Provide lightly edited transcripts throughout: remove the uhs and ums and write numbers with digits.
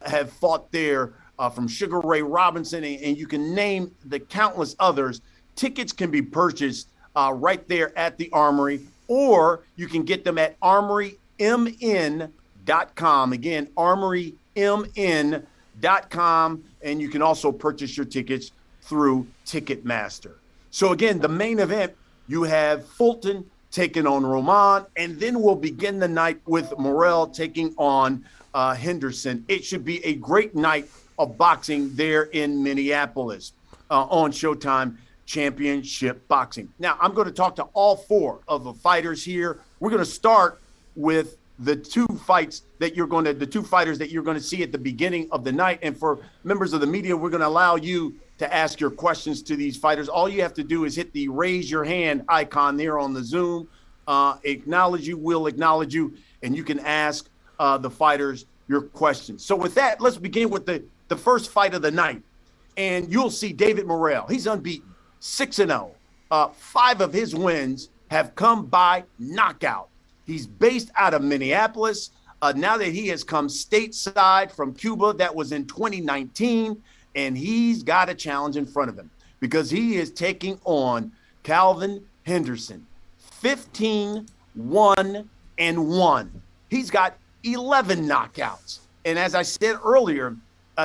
have fought there, from Sugar Ray Robinson, and you can name the countless others. Tickets can be purchased right there at the Armory, or you can get them at armorymn.com. Again, armorymn.com, and you can also purchase your tickets through Ticketmaster. So again, the main event, you have Fulton taking on Román, and then we'll begin the night with Morrell taking on Henderson. It should be a great night of boxing there in Minneapolis on Showtime Championship Boxing. Now, I'm going to talk to all four of the fighters here. We're going to start with the two fighters that you're going to see at the beginning of the night. And for members of the media, we're going to allow you to ask your questions to these fighters. All you have to do is hit the raise your hand icon there on the Zoom. We'll acknowledge you, and you can ask the fighters your questions. So with that, let's begin with the first fight of the night. And you'll see David Morrell. He's unbeaten, 6-0. 5 of his wins have come by knockout. He's based out of Minneapolis. Now that he has come stateside from Cuba, that was in 2019, and he's got a challenge in front of him because he is taking on Kalvin Henderson, 15-1-1. He's got 11 knockouts. And as I said earlier,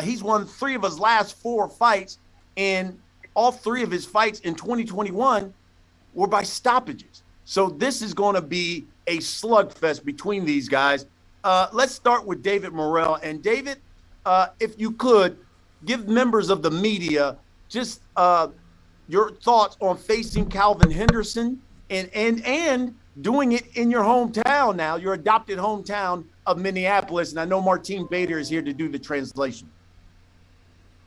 he's won 3 of his last 4 fights, and all 3 of his fights in 2021 were by stoppages. So this is going to be a slugfest between these guys. Let's start with David Morrell. And David, if you could, give members of the media just your thoughts on facing Kalvin Henderson and doing it in your hometown now, your adopted hometown of Minneapolis. And I know Martin Bader is here to do the translation.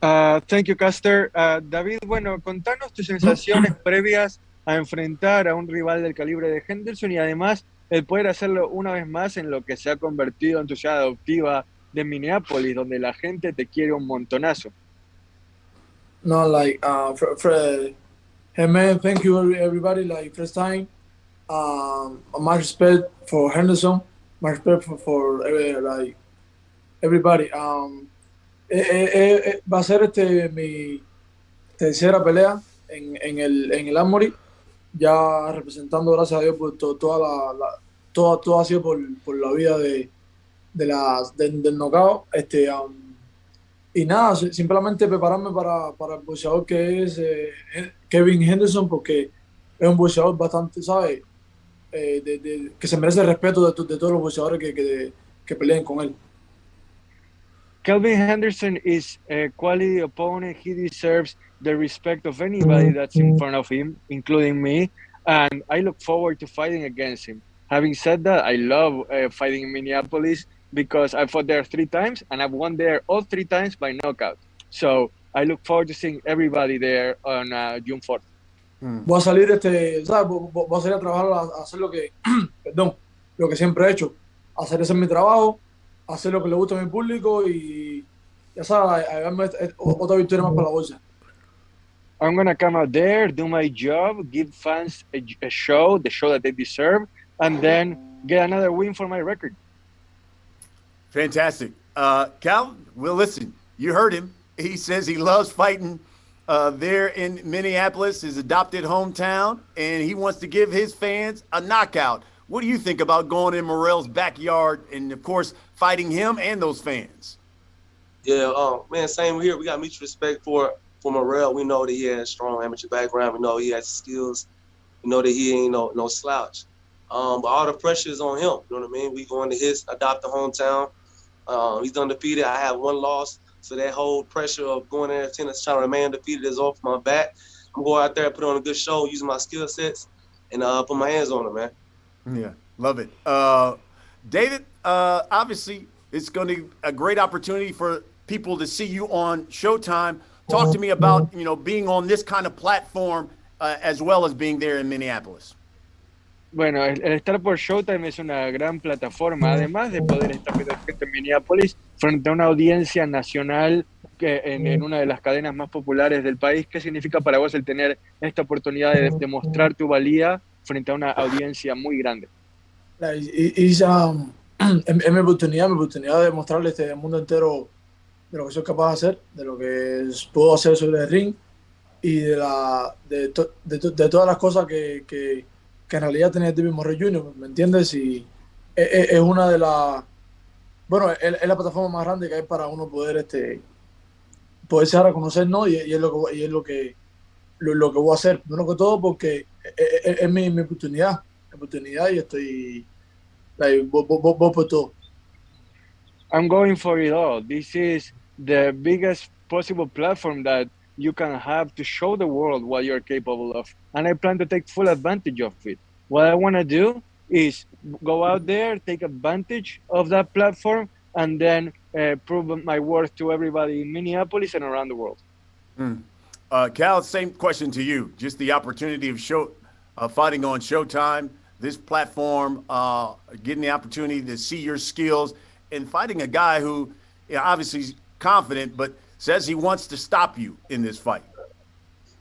Thank you, Caster. David, bueno, contanos tus sensaciones previas a enfrentar a un rival del calibre de Henderson y además el poder hacerlo una vez más en lo que se ha convertido en tu ciudad adoptiva de Minneapolis, donde la gente te quiere un montonazo. No, like, hey man, thank you everybody. Like, first time, my respect for Henderson, my respect for like everybody. Va a ser mi tercera pelea en el Armory, ya representando, gracias a Dios, por todo ha sido por la vida del knockout. Y nada, simplemente prepararme para el boxeador que es Kalvin Henderson, porque es un boxeador bastante, ¿sabes? Que se merece el respeto de todos los boxeadores que peleen con él. Kalvin Henderson is a quality opponent. He deserves the respect of anybody that's in front of him, including me, and I look forward to fighting against him. Having said that, I love fighting in Minneapolis because I fought there 3 times and I've won there all 3 times by knockout. So I look forward to seeing everybody there on June 4th. Voy a salir, ¿sabes? Voy a salir a trabajar, a hacer lo que, lo que siempre he hecho, hacer ese mi trabajo, hacer lo que le gusta a mi público y ya sabes, a darme otra victoria más para la bolsa. I'm going to come out there, do my job, give fans a show, the show that they deserve, and then get another win for my record. Fantastic. Cal, well, listen, you heard him. He says he loves fighting there in Minneapolis, his adopted hometown, and he wants to give his fans a knockout. What do you think about going in Morrell's backyard and, of course, fighting him and those fans? Yeah, man, same here. We got mutual respect for Morrell. We know that he has a strong amateur background. We know he has skills. We know that he ain't no slouch. But all the pressure is on him. You know what I mean? We going to his adopted hometown. He's undefeated. I have 1 loss. So that whole pressure of going in there trying to remain undefeated is off my back. I'm going out there, put on a good show, using my skill sets, and put my hands on him, man. Yeah, love it. David, obviously, it's going to be a great opportunity for people to see you on Showtime. Talk to me about, being on this kind of platform as well as being there in Minneapolis. Bueno, el estar por Showtime es una gran plataforma, además de poder estar viendo gente en Minneapolis frente a una audiencia nacional en una de las cadenas más populares del país. ¿Qué significa para vos el tener esta oportunidad de demostrar tu valía frente a una audiencia muy grande? Es mi oportunidad de mostrarle al mundo entero de lo que soy capaz de hacer, de lo que puedo hacer sobre el ring y de todas las cosas que en realidad tiene David Morrell Jr., ¿me entiendes? Y es una de las... Bueno, es la plataforma más grande que hay para uno poderse dar a conocer, ¿no? Y es lo que voy a hacer. Primero que todo porque es mi oportunidad, y estoy... voy por todo. I'm going for it all. This is the biggest possible platform that you can have to show the world what you're capable of. And I plan to take full advantage of it. What I want to do is go out there, take advantage of that platform, and then prove my worth to everybody in Minneapolis and around the world. Cal, same question to you. Just the opportunity of fighting on Showtime, this platform, getting the opportunity to see your skills, and fighting a guy who, obviously is confident, but says he wants to stop you in this fight.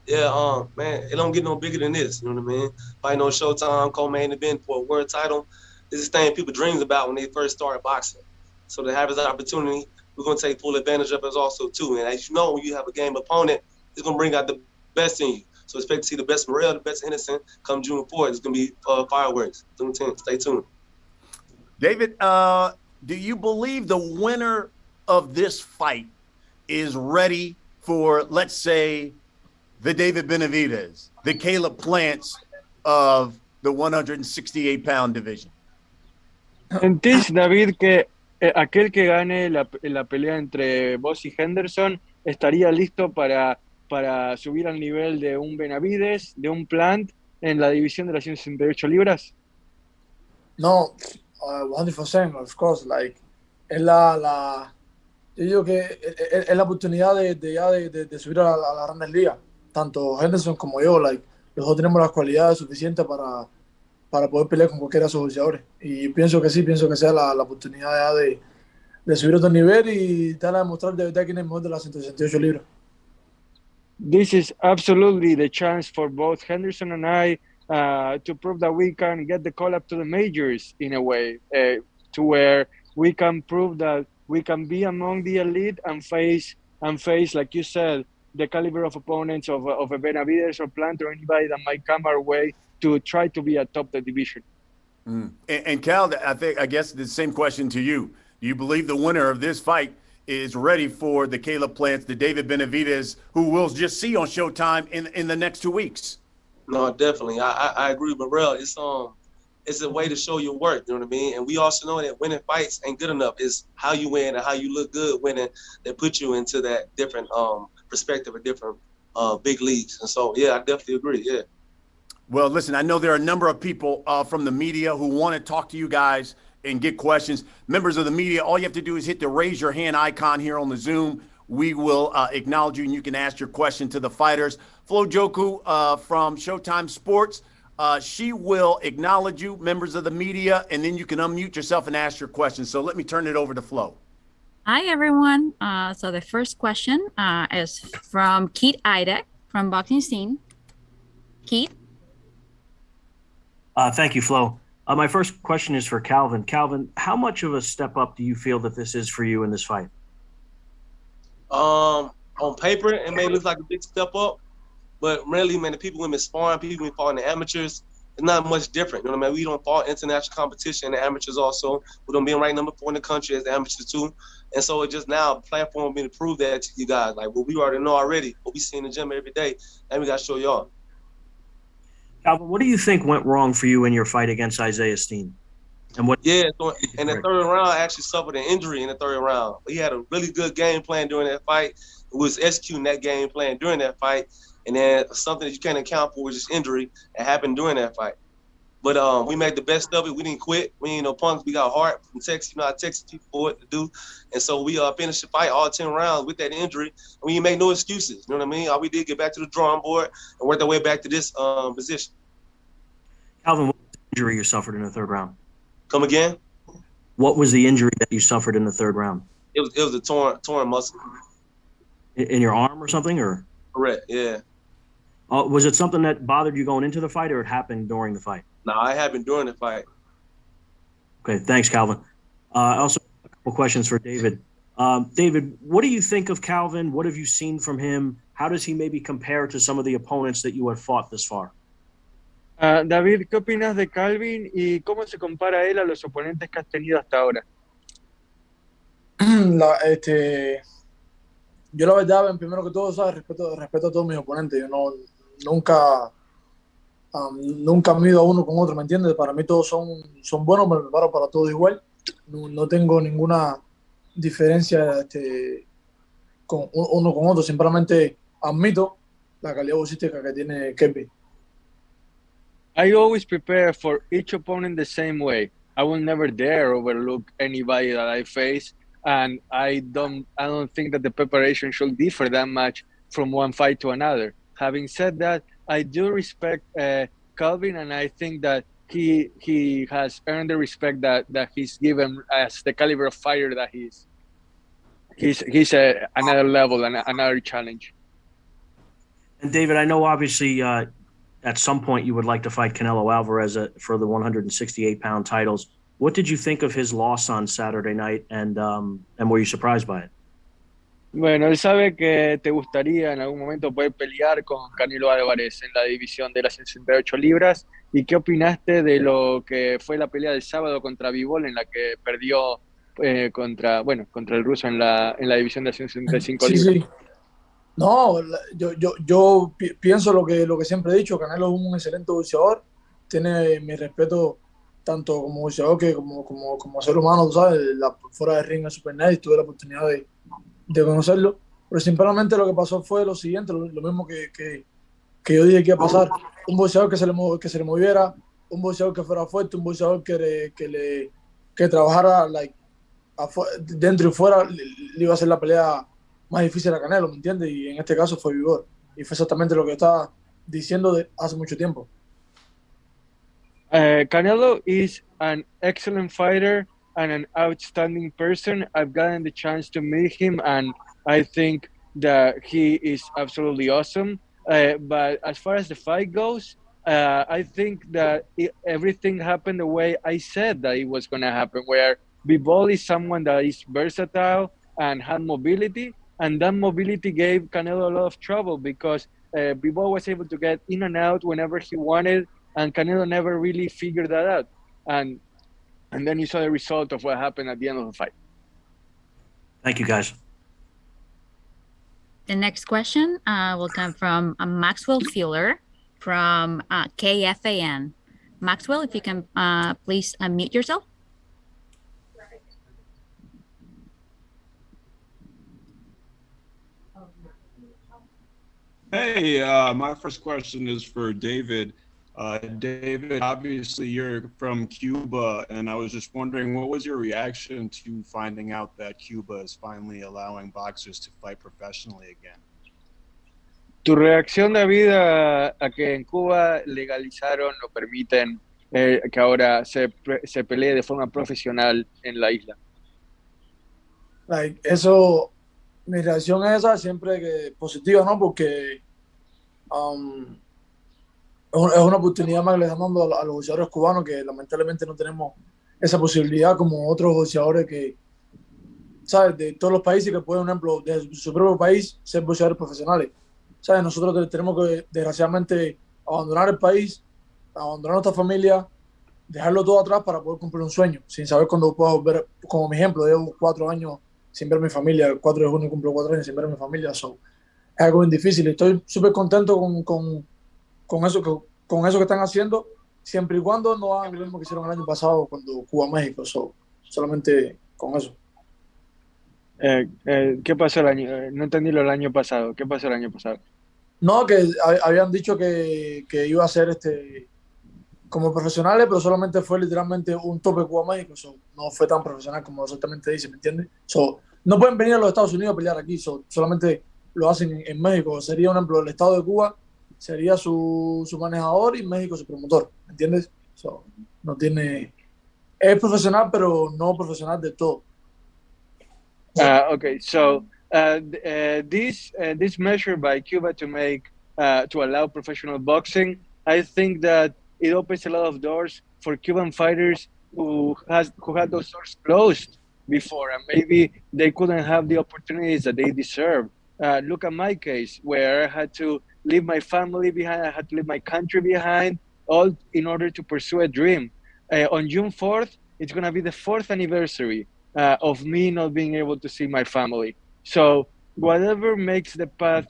Yeah, man, it don't get no bigger than this. You know what I mean? Fighting on Showtime, co-main event for a world title. This is the thing people dreams about when they first started boxing. So to have this opportunity, we're gonna take full advantage of it also too. And as you know, when you have a game opponent, it's gonna bring out the best in you. So expect to see the best Morrell, the best Henderson come June 4th. It's gonna be fireworks. Stay tuned. David, do you believe the winner of this fight is ready for, let's say, the David Benavidez, the Caleb Plants of the 168-pound division? ¿Sentís, David, que aquel que gane la pelea entre vos y Henderson estaría listo para subir al nivel de un Benavidez, de un Plant en la división de las 168 libras? No, 100%, of course. Like, yo digo que es la oportunidad de subir a la grandes ligas. Tanto Henderson como yo, like, los dos tenemos las cualidades suficientes para poder pelear con cualquiera de sus boxeadores. Y pienso que sea la oportunidad de subir a otro nivel y darle a demostrar de verdad quién es el mejor de las 168 libras. This is absolutely the chance for both Henderson and I to prove that we can get the call up to the majors in a way, to where we can prove that we can be among the elite and face, like you said, the caliber of opponents of a Benavidez or Plant or anybody that might come our way to try to be atop the division. And Cal, I guess the same question to you. Do you believe the winner of this fight is ready for the Caleb Plants, the David Benavidez, who we'll just see on Showtime in the next 2 weeks? No, definitely. I agree with Morrell. It's a way to show your worth, you know what I mean? And we also know that winning fights ain't good enough. It's how you win and how you look good winning that put you into that different perspective of different big leagues. And so, yeah, I definitely agree, yeah. Well, listen, I know there are a number of people from the media who want to talk to you guys and get questions. Members of the media, all you have to do is hit the raise your hand icon here on the Zoom. We will acknowledge you and you can ask your question to the fighters. Flo Joku from Showtime Sports, she will acknowledge you, members of the media, and then you can unmute yourself and ask your question. So let me turn it over to Flo. Hi, everyone. So the first question is from Keith Idek from Boxing Scene. Keith? Thank you, Flo. My first question is for Kalvin. Kalvin, how much of a step up do you feel that this is for you in this fight? On paper, it may look like a big step up, but really, man, the people who been sparring, people who fighting the amateurs, it's not much different. You know what I mean? We don't fight international competition, the amateurs also. We don't be ranked number 4 in the country as the amateurs too. And so it just now a platform being to prove that to you guys. Like what we already know already, what we see in the gym every day, and we got to show y'all. Kalvin, what do you think went wrong for you in your fight against Isaiah Steen? And what? Yeah, so in the third round, I actually suffered an injury in the third round. He had a really good game plan during that fight. We was executing that game plan during that fight, and then something that you can't account for was just injury that happened during that fight. But we made the best of it. We didn't quit. We ain't no punks. We got heart from Texas. You know how Texas people for it to do. And so we finished the fight all 10 rounds with that injury. And we didn't make no excuses. You know what I mean? All we did get back to the drawing board and work our way back to this position. Kalvin, what was the injury you suffered in the third round? Come again? What was the injury that you suffered in the third round? It was a torn muscle. In your arm or something, or? Correct. Yeah. Was it something that bothered you going into the fight, or it happened during the fight? No, it happened during the fight. Okay, thanks, Kalvin. Also, a couple questions for David. David, what do you think of Kalvin? What have you seen from him? How does he maybe compare to some of the opponents that you have fought this far? David, ¿qué opinas de Kalvin y cómo se compara él a los oponentes que has tenido hasta ahora? Yo la verdad, primero que todo, ¿sabes? Respeto a todos mis oponentes. Yo nunca mido a uno con otro, ¿me entiendes? Para mí todos son buenos, me preparo para todos igual. No tengo ninguna diferencia con uno con otro. Simplemente admito la calidad boxística que tiene Kalvin. I always prepare for each opponent the same way. I will never dare overlook anybody that I face, and I don't think that the preparation should differ that much from one fight to another. Having said that, I do respect Kalvin, and I think that he has earned the respect that he's given as the caliber of fighter that he is. He's another level and another challenge. And David, I know obviously at some point you would like to fight Canelo Alvarez for the 168-pound titles. What did you think of his loss on Saturday night, and were you surprised by it? Bueno, él sabe que te gustaría en algún momento poder pelear con Canelo Álvarez en la división de las 68 libras. ¿Y qué opinaste de lo que fue la pelea del sábado contra Bivol, en la que perdió contra el ruso en la división de las 65 libras? Sí. No, yo pienso lo que siempre he dicho. Canelo es un excelente boxeador, tiene mi respeto tanto como boxeador que como ser humano, tú sabes. Fuera de ring es super nice, tuve la oportunidad de conocerlo, pero simplemente lo que pasó fue lo siguiente, lo mismo que yo dije que iba a pasar. Un boxeador que se le moviera, un boxeador que fuera fuerte, un boxeador que trabajara dentro y fuera, le iba a hacer la pelea más difícil a Canelo, ¿me entiendes? Y en este caso fue Vigor. Y fue exactamente lo que estaba diciendo hace mucho tiempo. Canelo is an excellent fighter and an outstanding person. I've gotten the chance to meet him, and I think that he is absolutely awesome. But as far as the fight goes, I think that everything happened the way I said that it was going to happen, where Bivol is someone that is versatile and had mobility, and that mobility gave Canelo a lot of trouble because Bivol was able to get in and out whenever he wanted, and Canelo never really figured that out. And then you saw the result of what happened at the end of the fight. Thank you, guys. The next question will come from Maxwell Fuller from KFAN. Maxwell, if you can please unmute yourself. Hey, my first question is for David. David, obviously you're from Cuba, and I was just wondering, what was your reaction to finding out that Cuba is finally allowing boxers to fight professionally again? Tu reacción, David, a que en Cuba legalizaron o permiten que ahora se pelee de forma profesional en la isla. Eso, mi reacción es esa, siempre positiva, ¿no? Porque es una oportunidad más que le están dando a los boxeadores cubanos, que lamentablemente no tenemos esa posibilidad como otros boxeadores que, ¿sabes? De todos los países que pueden, por ejemplo, de su propio país, ser boxeadores profesionales. ¿Sabes? Nosotros tenemos que, desgraciadamente, abandonar el país, abandonar nuestra familia, dejarlo todo atrás para poder cumplir un sueño, sin saber cuándo puedo volver. Como mi ejemplo, llevo 4 años sin ver a mi familia. El 4 de junio cumplo 4 años sin ver a mi familia. Es algo bien difícil. Estoy súper contento con eso que están haciendo, siempre y cuando no hagan lo mismo que hicieron el año pasado cuando Cuba-México. Solamente con eso. ¿Qué pasó el año? No entendí lo del año pasado. ¿Qué pasó el año pasado? No, que habían dicho que iba a ser como profesionales, pero solamente fue literalmente un tope Cuba-México. No fue tan profesional como exactamente dice, ¿me entiendes? No pueden venir a los Estados Unidos a pelear aquí, solamente lo hacen en México. Sería un ejemplo, el estado de Cuba sería su manejador y México su promotor, ¿me entiendes? No tiene... Es profesional, pero no profesional de todo. Okay, so this measure by Cuba to allow professional boxing, I think that it opens a lot of doors for Cuban fighters who had those doors closed before, and maybe they couldn't have the opportunities that they deserve. Look at my case, where I had to leave my family behind, I had to leave my country behind, all in order to pursue a dream. On June 4th, it's going to be the 4th anniversary of me not being able to see my family. So whatever makes the path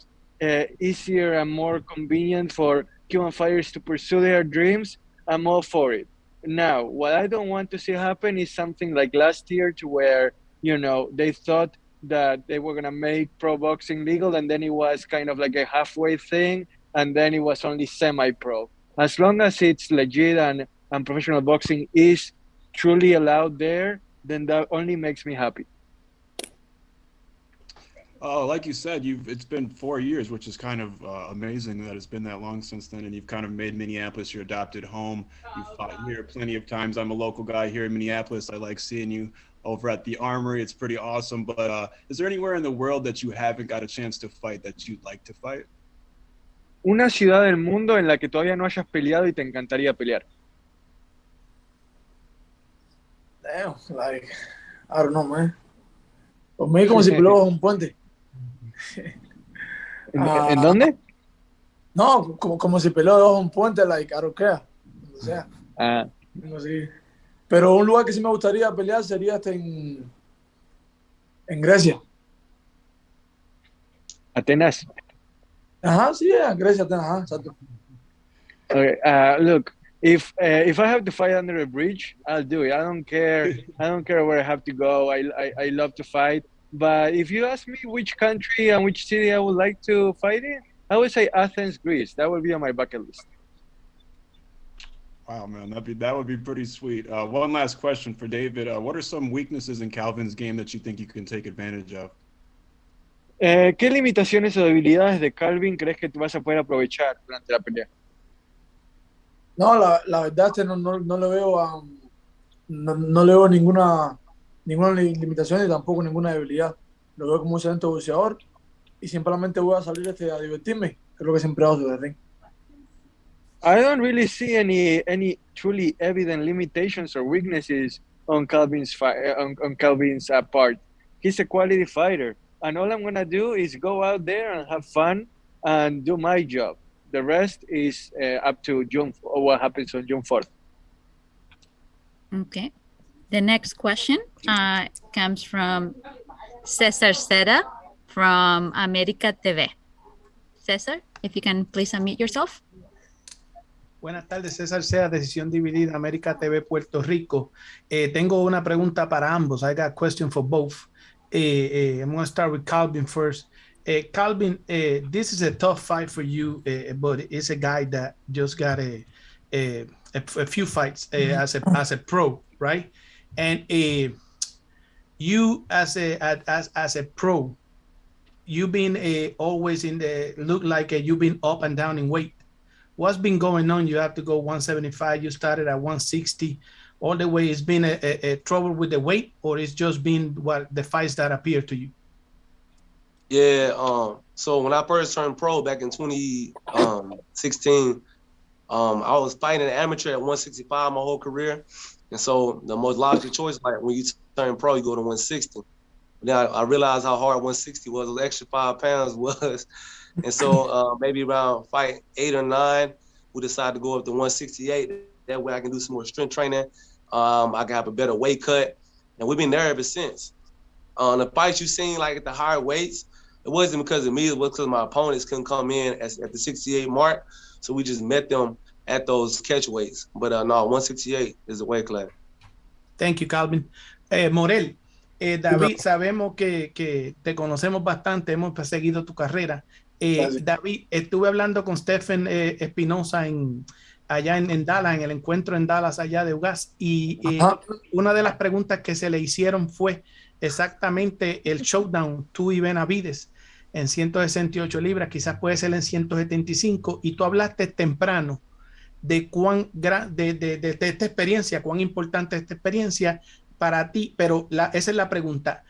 easier and more convenient for Cuban fighters to pursue their dreams, I'm all for it. Now, what I don't want to see happen is something like last year, to where, you know, they thought that they were going to make pro boxing legal, and then it was kind of like a halfway thing, and then it was only semi-pro. As long as it's legit and professional boxing is truly allowed there, then that only makes me happy. Like you said, it's been 4 years, which is kind of amazing that it's been that long since then, and you've kind of made Minneapolis your adopted home. You've fought here plenty of times. I'm a local guy here in Minneapolis. I like seeing you over at the Armory. It's pretty awesome. But is there anywhere in the world that you haven't got a chance to fight that you'd like to fight? Una ciudad del mundo en la que todavía no hayas peleado y te encantaría pelear. Damn, like, I don't know, man. Por mí como si peleó un puente. ¿En dónde? No, como si peleó debajo de un puente, like, I don't care. O sea, no sé. Pero un lugar que sí me gustaría pelear sería en Grecia. Atenas. Ajá, sí, en Grecia, Atenas, ajá, exacto. Okay, look, if I have to fight under a bridge, I'll do it. I don't care. I don't care where I have to go. I love to fight. But if you ask me which country and which city I would like to fight in, I would say Athens, Greece. That would be on my bucket list. Wow, man, that would be pretty sweet. One last question for David. What are some weaknesses in Kalvin's game that you think you can take advantage of? ¿Qué limitaciones o debilidades de Kalvin crees que tú vas a poder aprovechar durante la pelea? No, la verdad es que no le veo no le veo ninguna limitación y tampoco ninguna debilidad. Lo veo como un excelente boxeador y simplemente voy a salir a divertirme, que es lo que siempre hago desde el ring. I don't really see any truly evident limitations or weaknesses on Kalvin's part. He's a quality fighter, and all I'm gonna do is go out there and have fun and do my job. The rest is up to June, or what happens on June 4th. Okay. The next question comes from Cesar Seda from América TV. Cesar, if you can please unmute yourself. Buenas tardes, César Sea, Decisión Dividida, América TV, Puerto Rico. Tengo una pregunta para ambos. I got a question for both. I'm going to start with Kalvin first. Kalvin, this is a tough fight for you, but it's a guy that just got a few fights as a pro, right? And you as a pro, you've been always look like you've been up and down in weight. What's been going on? You have to go 175. You started at 160. All the way, it's been a trouble with the weight, or it's just been the fights that appear to you? Yeah. So when I first turned pro back in 2016, I was fighting an amateur at 165 my whole career, and so the most logical choice, like when you turn pro, you go to 160. Then I realized how hard 160 was. Those extra 5 pounds was. And so maybe around fight 8 or 9, we decided to go up to 168. That way I can do some more strength training. I can have a better weight cut. And we've been there ever since. The fights you seen like at the higher weights, it wasn't because of me. It was because my opponents couldn't come in at the 68 mark. So we just met them at those catch weights. But no, 168 is the weight class. Thank you, Kalvin. Morrell, David, sabemos que te conocemos bastante, hemos seguido tu carrera. David, estuve hablando con Stephen Espinosa allá en Dallas, en el encuentro en Dallas allá de UGAS, y una de las preguntas que se le hicieron fue exactamente el showdown, tú y Benavides en 168 libras, quizás puede ser en 175, y tú hablaste temprano de de esta experiencia, cuán importante es esta experiencia para ti, pero esa es la pregunta.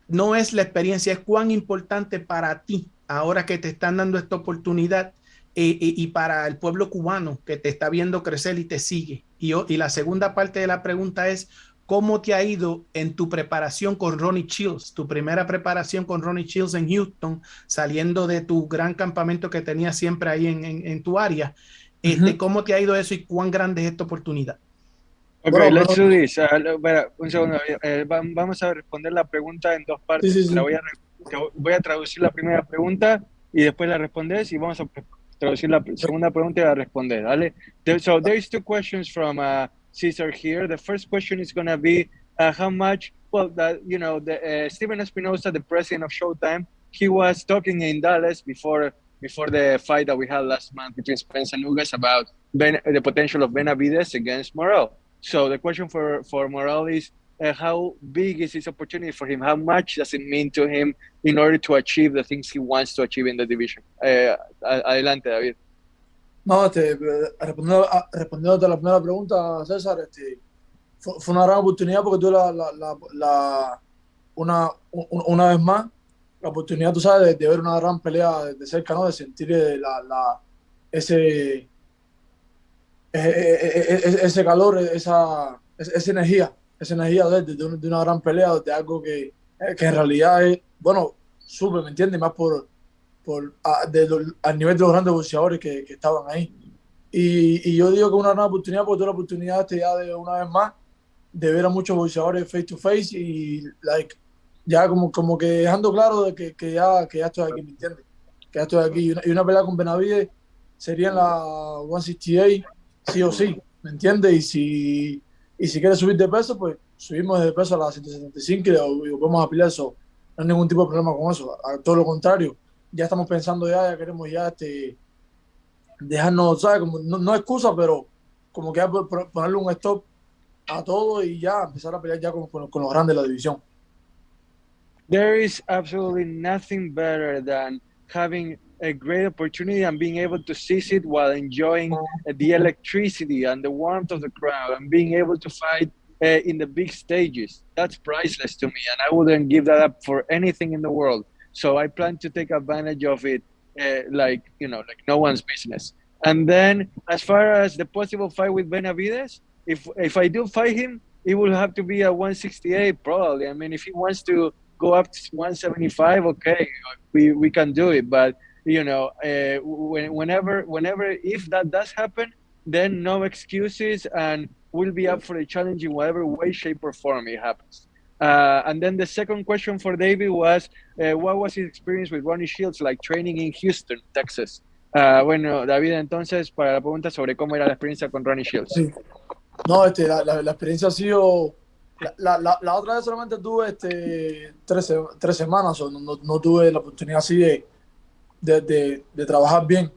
No es la experiencia, es cuán importante para ti ahora que te están dando esta oportunidad y para el pueblo cubano que te está viendo crecer y te sigue. Y la segunda parte de la pregunta es, ¿cómo te ha ido en tu preparación con Ronnie Shields? Tu primera preparación con Ronnie Shields en Houston, saliendo de tu gran campamento que tenías siempre ahí en tu área. ¿Cómo te ha ido eso y cuán grande es esta oportunidad? Okay, Bueno, let's do this. Espera, un segundo. Vamos a responder la pregunta en dos partes. Sí, sí, sí. Voy a traducir la primera pregunta y después la respondes y vamos a traducir la segunda pregunta y la responder. ¿Vale? So there's two questions from Cesar here. The first question is going to be how much, well, Steven Espinosa, the president of Showtime, he was talking in Dallas before the fight that we had last month between Spence and Ugas about the potential of Benavides against Morrell. So the question for Morrell is how big is this opportunity for him? How much does it mean to him in order to achieve the things he wants to achieve in the division? Adelante, David. No, respondiendo a la primera pregunta, César, fue una gran oportunidad porque tuve una vez más la oportunidad, tú sabes, de ver una gran pelea de cerca, ¿no? De sentir ese calor, esa energía de una gran pelea, de algo que en realidad es, bueno, sube, ¿me entiendes? Más al nivel de los grandes boxeadores que estaban ahí. Y yo digo que una gran oportunidad porque tuve la oportunidad ya de una vez más de ver a muchos boxeadores face to face y ya como que dejando claro de que ya estoy aquí, ¿me entiendes? Que ya estoy aquí. Y una pelea con Benavides sería en la 168 sí o sí, ¿me entiendes? Y si quieres subir de peso, pues subimos de peso a la 175 y vamos a pelear eso. No hay ningún tipo de problema con eso. A todo lo contrario, ya estamos pensando ya queremos ya dejarnos, ¿sabes? Como, no excusa, pero como que ya ponerle un stop a todo y ya empezar a pelear ya con los grandes de la división. There is absolutely nothing better than having a great opportunity and being able to seize it while enjoying the electricity and the warmth of the crowd and being able to fight in the big stages. That's priceless to me, and I wouldn't give that up for anything in the world. So I plan to take advantage of it like no one's business. And then as far as the possible fight with Benavides, if I do fight him, it will have to be at 168 probably. I mean, if he wants to go up to 175, okay, we can do it. But whenever if that does happen, then no excuses, and we'll be up for the challenge in whatever way, shape, or form it happens. And then the second question for David was, what was his experience with Ronnie Shields, like training in Houston, Texas? Bueno, David, entonces, para la pregunta sobre cómo era la experiencia con Ronnie Shields. Sí. No, la experiencia ha sido... La otra vez solamente tuve 3 semanas, o no tuve la oportunidad así de trabajar bien.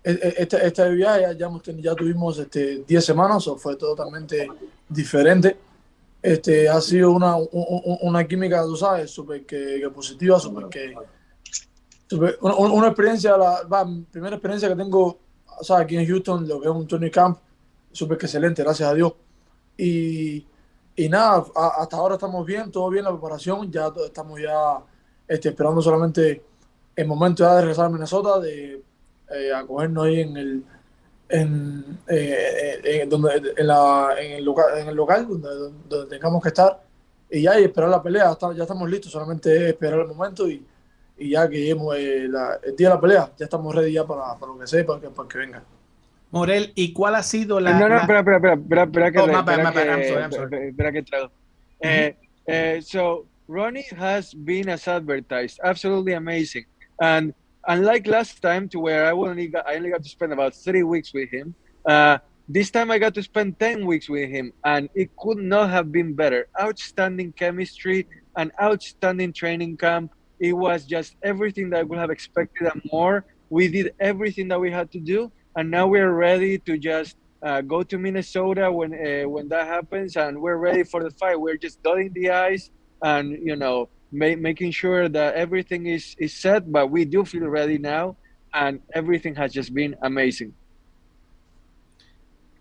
Este viaje ya tuvimos 10 semanas, o fue totalmente diferente. Ha sido una química, tú sabes, súper que positiva, una experiencia, primera experiencia que tengo, o sea, aquí en Houston, lo que es un training camp, súper excelente, gracias a Dios. Y nada, hasta ahora estamos bien, todo bien, la preparación, ya estamos esperando solamente el momento ya de regresar a Minnesota, de acogernos ahí en el local donde tengamos que estar y esperar la pelea. Ya estamos listos, solamente esperar el momento y ya que lleguemos el día de la pelea, ya estamos ready ya para lo que sea, para que venga. Morel, ¿y cuál ha sido la... Espera que trago. So Ronnie has been as advertised, absolutely amazing. And unlike last time, to where I only got to spend about 3 weeks with him, this time I got to spend 10 weeks with him, and it could not have been better. Outstanding chemistry, an outstanding training camp. It was just everything that I would have expected and more. We did everything that we had to do, and now we're ready to just go to Minnesota when that happens, and we're ready for the fight. We're just dotting the I's and making sure that everything is set, but we do feel ready now, and everything has just been amazing.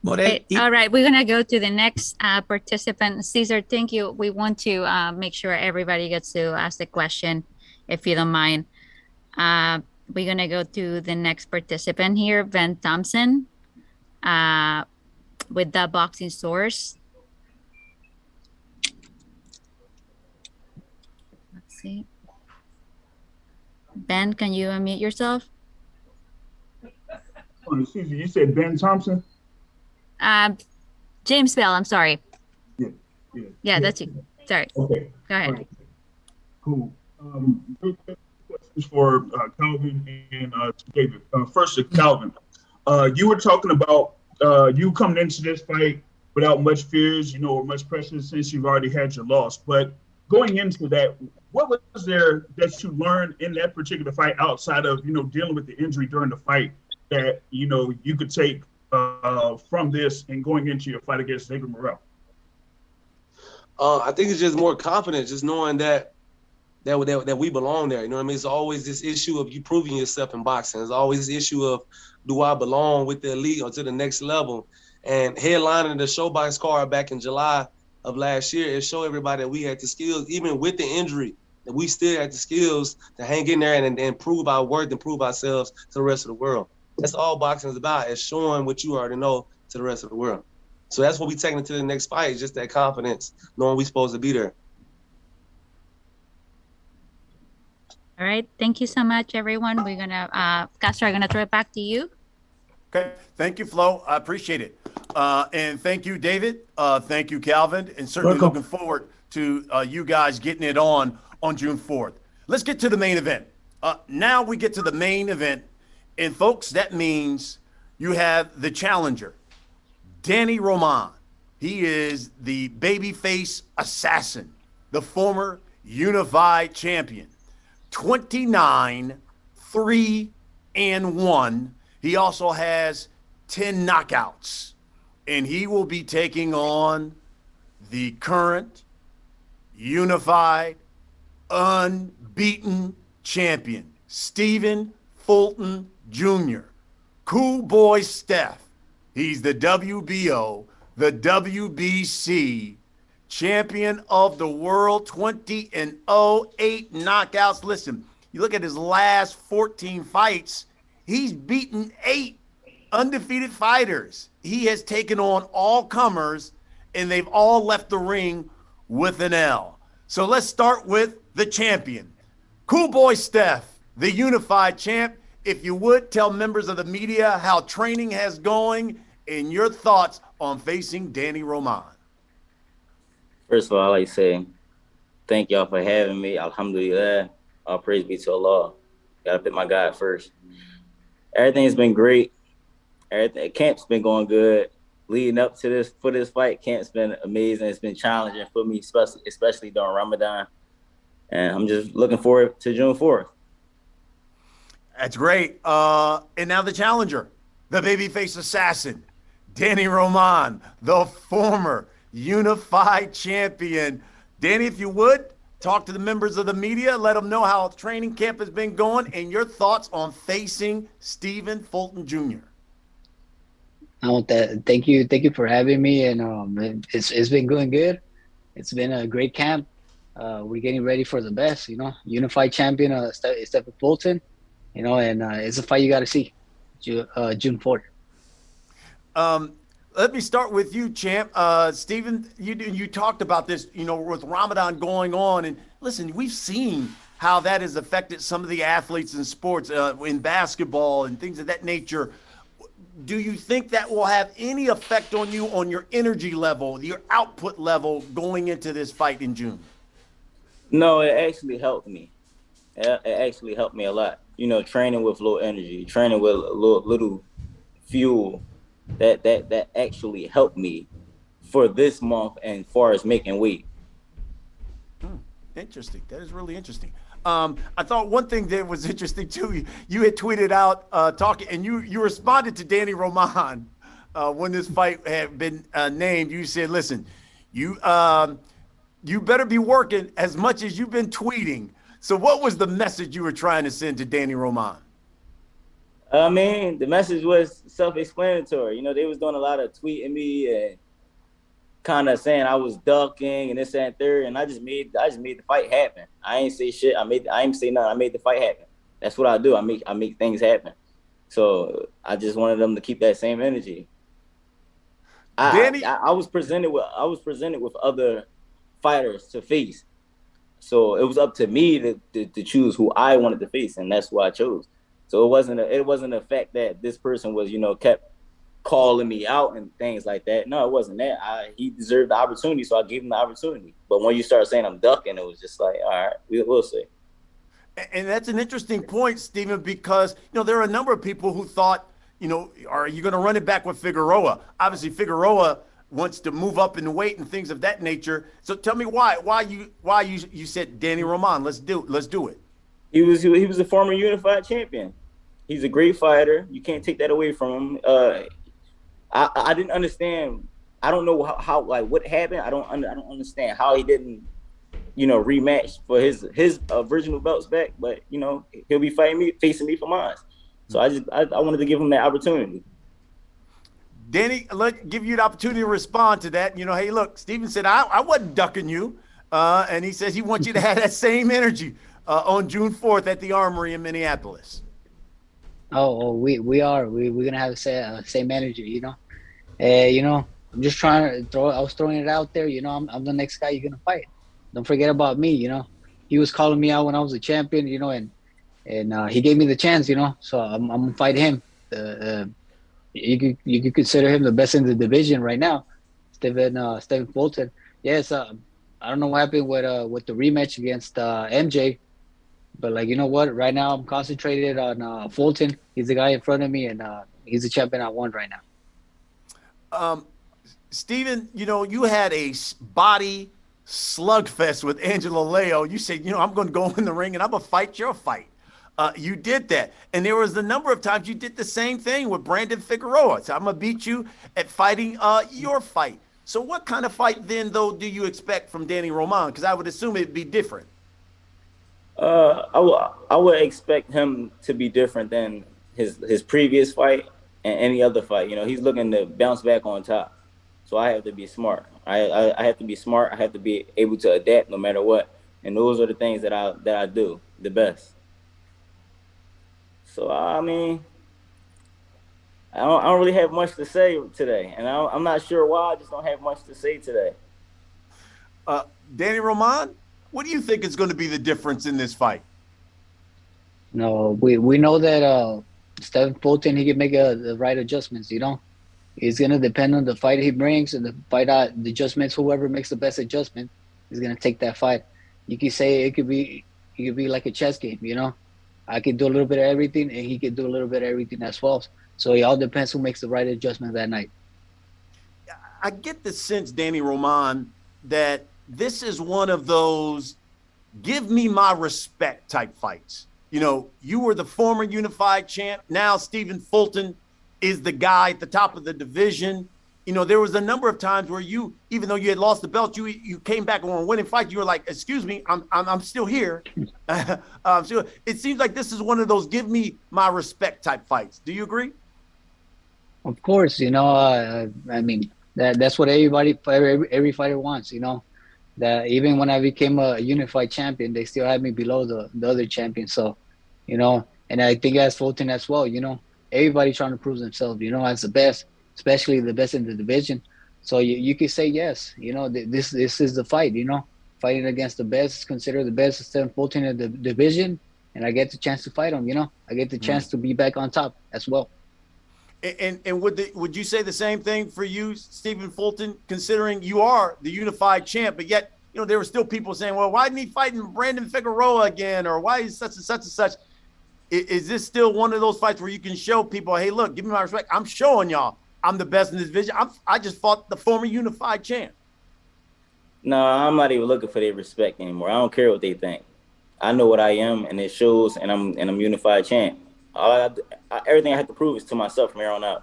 Morel, all right, we're gonna go to the next participant. Cesar, thank you. We want to make sure everybody gets to ask the question, if you don't mind. We're gonna go to the next participant here, Ben Thompson, with the Boxing Source. see. Ben, can you unmute yourself? Oh, excuse me, you said Ben Thompson? James Bell, I'm sorry. Yeah, that's you. Sorry. Okay. Go ahead. Okay. Cool. Two questions for Kalvin and David. First to Kalvin. You were talking about you coming into this fight without much fears, or much pressure since you've already had your loss. But going into that, what was there that you learned in that particular fight outside of, dealing with the injury during the fight that, you could take from this and going into your fight against David Morrell? I think it's just more confidence, just knowing that we belong there. You know what I mean? It's always this issue of you proving yourself in boxing. It's always this issue of, do I belong with the elite or to the next level? And headlining the SHOWBOX card back in July of last year, it showed everybody that we had the skills, even with the injury, that we still had the skills to hang in there and prove our worth and prove ourselves to the rest of the world. That's all boxing is about, is showing what you already know to the rest of the world. So that's what we're taking to the next fight, is just that confidence, knowing we're supposed to be there. All right. Thank you so much, everyone. We're going to, Castro, I'm going to throw it back to you. Okay. Thank you, Flo. I appreciate it. And thank you, David. Thank you, Kalvin. And certainly looking forward to you guys getting it on June 4th. Let's get to the main event. Now we get to the main event. And, folks, that means you have the challenger, Danny Román. He is the babyface assassin, the former unified champion. 29-3-1. He also has 10 knockouts. And he will be taking on the current unified, unbeaten champion, Stephen Fulton Jr. Cool Boy Steph. He's the WBO, the WBC champion of the world, 20-0, 8 knockouts. Listen, you look at his last 14 fights, he's beaten 8 undefeated fighters. He has taken on all comers, and they've all left the ring with an L. So let's start with the champion, Cool Boy Steph, the unified champ. If you would, tell members of the media how training has going and your thoughts on facing Danny Román. First of all, I like to say thank y'all for having me. Alhamdulillah. All praise be to Allah. Gotta put my God first. Everything's been great. Camp's been going good. Leading up to this fight, camp's been amazing. It's been challenging for me, especially during Ramadan. And I'm just looking forward to June 4th. That's great. And now the challenger, the babyface assassin, Danny Román, the former unified champion. Danny, if you would, talk to the members of the media, let them know how training camp has been going and your thoughts on facing Stephen Fulton Jr. Thank you for having me, and it's been going good. It's been a great camp. We're getting ready for the best, unified champion, Stephen Fulton, and it's a fight you got to see, June 4th. Let me start with you, champ. Stephen, you talked about this, with Ramadan going on. And listen, we've seen how that has affected some of the athletes in sports, in basketball and things of that nature. Do you think that will have any effect on you, on your energy level, your output level going into this fight in June? No, it actually helped me. It actually helped me a lot. Training with low energy, training with little fuel. That actually helped me for this month and far as making weight. Interesting. That is really interesting. I thought one thing that was interesting too, you had tweeted out talking, and you responded to Danny Román when this fight had been named. You said, listen, you better be working as much as you've been tweeting. So what was the message you were trying to send to Danny Román? I mean, the message was self-explanatory. They was doing a lot of tweeting me and kind of saying I was ducking and this and third, and I just made the fight happen. I ain't say shit. I ain't say nothing. I made the fight happen. That's what I do. I make things happen. So I just wanted them to keep that same energy. Danny, I was presented with other fighters to face. So it was up to me to choose who I wanted to face, and that's who I chose. So it wasn't a fact that this person was, kept calling me out and things like that. No, it wasn't that. He deserved the opportunity, so I gave him the opportunity. But when you start saying I'm ducking, it was just like, all right, we'll see. And that's an interesting point, Stephen, because there are a number of people who thought, are you going to run it back with Figueroa? Obviously, Figueroa wants to move up in weight and things of that nature. So tell me why you said Danny Román? Let's do it. He was a former unified champion. He's a great fighter. You can't take that away from him. I didn't understand. I don't know how what happened. I don't understand how he didn't rematch for his original belts back. But he'll be facing me for mine. So I wanted to give him that opportunity. Danny, let give you the opportunity to respond to that. Hey, look, Stephen said I wasn't ducking you, and he says he wants you to have that same energy on June 4th at the Armory in Minneapolis. We are. We're gonna have the same energy. I'm just trying to throw. I was throwing it out there. I'm the next guy you're gonna fight. Don't forget about me. He was calling me out when I was a champion. And he gave me the chance. So I'm gonna fight him. You could consider him the best in the division right now, Stephen Fulton. Yes, I don't know what happened with the rematch against MJ, but you know what? Right now I'm concentrated on Fulton. He's the guy in front of me, and he's the champion I want right now. Stephen, you had a body slugfest with Angela Leo. You said, I'm going to go in the ring and I'm going to fight your fight. You did that. And there was a number of times you did the same thing with Brandon Figueroa. So I'm going to beat you at fighting your fight. So what kind of fight then, though, do you expect from Danny Román? Because I would assume it'd be different. I would expect him to be different than his previous fight and any other fight. He's looking to bounce back on top. So I have to be smart. I have to be smart. I have to be able to adapt no matter what. And those are the things that I do the best. So, I mean, I don't really have much to say today. And I'm not sure why. I just don't have much to say today. Danny Román, what do you think is going to be the difference in this fight? No, we know that Stephen Fulton, he can make the right adjustments, It's going to depend on the fight he brings and the adjustments. Whoever makes the best adjustment is going to take that fight. You could say it could be like a chess game, I could do a little bit of everything, and he could do a little bit of everything as well. So it all depends who makes the right adjustment that night. I get the sense, Danny Román, that this is one of those give me my respect type fights. You were the former unified champ. Now Stephen Fulton is the guy at the top of the division. There was a number of times where you, even though you had lost the belt, you came back and were winning fights. You were like, excuse me, I'm still here. So it seems like this is one of those give me my respect type fights. Do you agree? Of course, I mean, that's what every fighter wants, that even when I became a unified champion, they still had me below the other champion. So, and I think as Fulton as well, everybody trying to prove themselves, as the best, especially the best in the division. So you could say yes, this is the fight, fighting against the best, considered the best Stephen Fulton in the division, and I get the chance to fight him, I get the chance to be back on top as well. And would you say the same thing for you, Stephen Fulton, considering you are the unified champ, but yet, there were still people saying, well, why didn't he fight Brandon Figueroa again? Or why is such and such and such? Is this still one of those fights where you can show people, hey, look, give me my respect. I'm showing y'all I'm the best in this division. I just fought the former unified champ. No, I'm not even looking for their respect anymore. I don't care what they think. I know what I am, and it shows, and I'm unified champ. Everything I have to prove is to myself from here on out.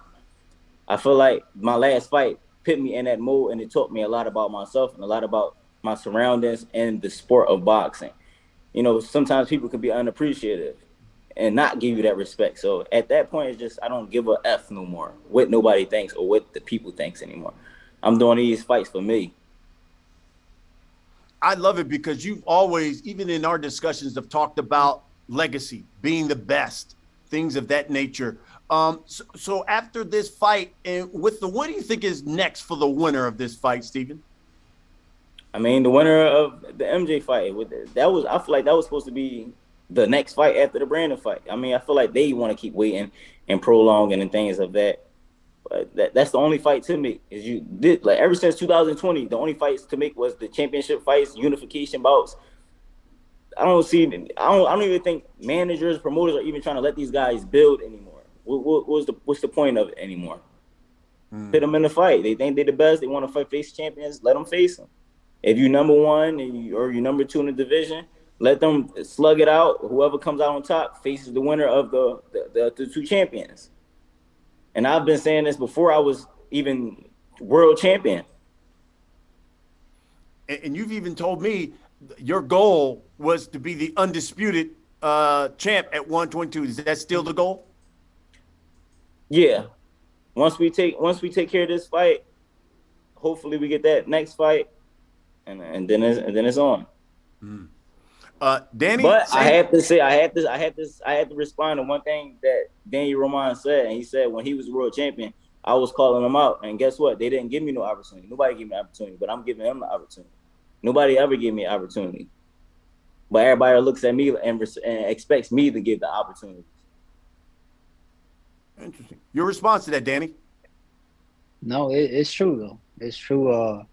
I feel like my last fight put me in that mode, and it taught me a lot about myself and a lot about my surroundings and the sport of boxing. Sometimes people could be unappreciative and not give you that respect. So at that point, it's just I don't give a F no more what nobody thinks or what the people thinks anymore. I'm doing these fights for me. I love it because you've always, even in our discussions, have talked about legacy, being the best, things of that nature. So after this fight, and what do you think is next for the winner of this fight, Stephen? I mean, the winner of the MJ fight, I feel like that was supposed to be the next fight after the Brandon fight. I mean, I feel like they want to keep waiting and prolonging and things of that. But that's the only fight to make. Is you did like ever since 2020, the only fights to make was the championship fights, unification bouts. I don't even think managers, promoters are even trying to let these guys build anymore. What's the point of it anymore? Put them in the fight. They think they're the best. They want to fight face champions. Let them face them. If you're number one or you're number two in the division, let them slug it out. Whoever comes out on top faces the winner of the two champions. And I've been saying this before I was even world champion. And you've even told me your goal was to be the undisputed champ at 122. Is that still the goal? Yeah. Once we take care of this fight, hopefully we get that next fight, and then it's on. Danny, but I had to respond to one thing that Danny Román said, and he said when he was world champion, I was calling him out, and guess what? They didn't give me no opportunity. Nobody gave me an opportunity, but I'm giving him the opportunity. Nobody ever gave me an opportunity, but everybody looks at me and expects me to give the opportunity. Interesting. Your response to that, Danny? No, it's true though. It's true.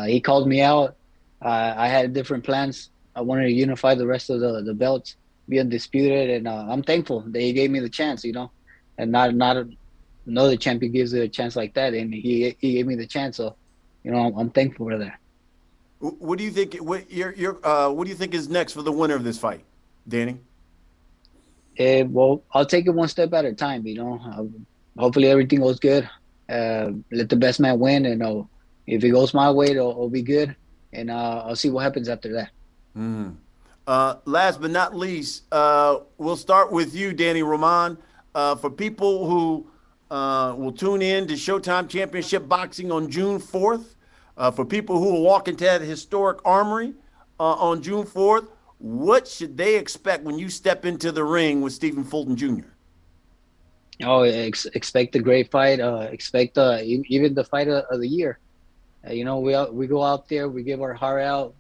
He called me out. I had different plans. I wanted to unify the rest of the belts, be undisputed, and I'm thankful that he gave me the chance. And not another champion gives it a chance like that, and he gave me the chance. So, I'm thankful for that. What do you think? What do you think is next for the winner of this fight, Danny? Well, I'll take it one step at a time. Hopefully everything goes good. Let the best man win, and if it goes my way, it'll be good, and I'll see what happens after that. Last but not least, we'll start with you, Danny Román. For people who will tune in to Showtime Championship Boxing on June 4th, for people who will walk into that historic Armory on June 4th, what should they expect when you step into the ring with Stephen Fulton Jr.? Oh, expect a great fight. Expect even the fight of the year. We go out there, we give our heart out,